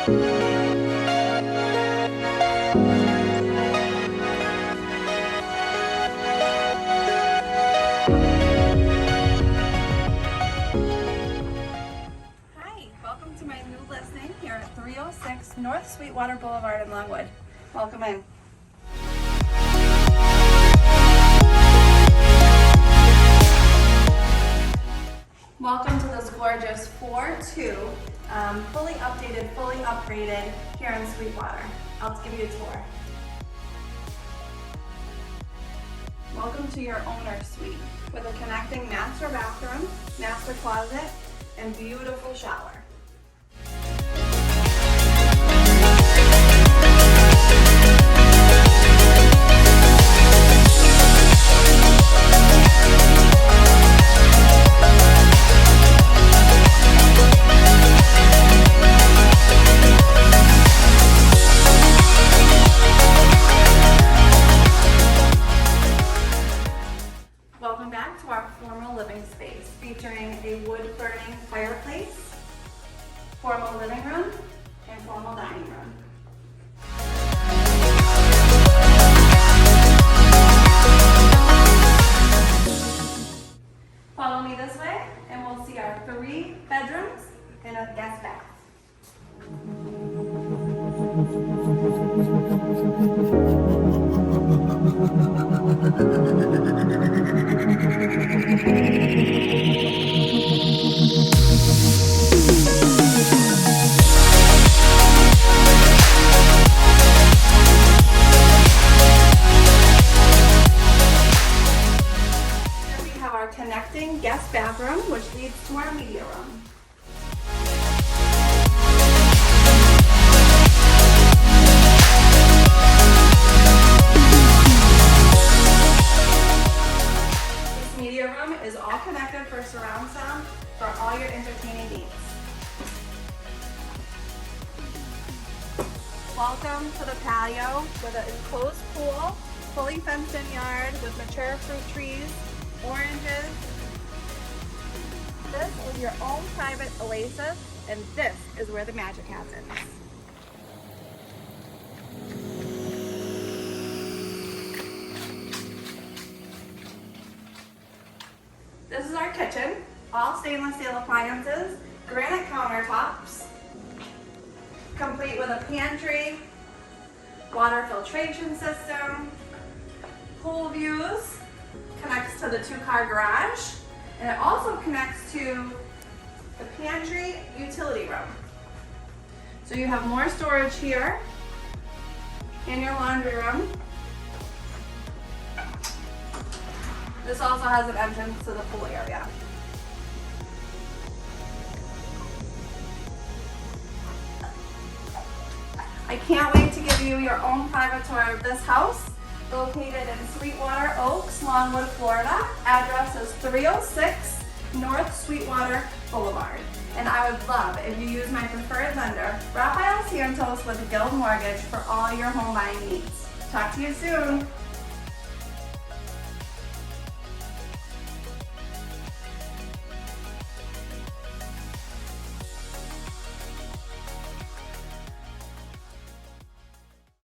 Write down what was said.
Welcome to my new listing here at 306 North Sweetwater Boulevard in Longwood. Welcome in. Welcome to this gorgeous 4-2, fully updated, fully upgraded here in Sweetwater. I'll give you a tour. Welcome to your owner's suite with a connecting master bathroom, master closet, and beautiful shower. Welcome back to our formal living space featuring a wood burning fireplace, formal living room, and formal dining room. Follow me this way and we'll see our 3 bedrooms and a guest bath. Connecting guest bathroom, which leads to our media room. This media room is all connected for surround sound for all your entertaining needs. Welcome to the patio with an enclosed pool, fully fenced in yard with mature fruit trees, oranges. This is your own private oasis, and this is where the magic happens. This is our kitchen, all stainless steel appliances, granite countertops, complete with a pantry, water filtration system, pool views, connects to the 2-car garage, and it also connects to the pantry utility room. So you have more storage here in your laundry room. This also has an entrance to the pool area. I can't wait to give you your own private tour of this house. Located in Sweetwater Oaks, Longwood, Florida. Address is 306 North Sweetwater Boulevard. And I would love if you use my preferred lender, Rafael.santos with Guild Mortgage, for all your home buying needs. Talk to you soon.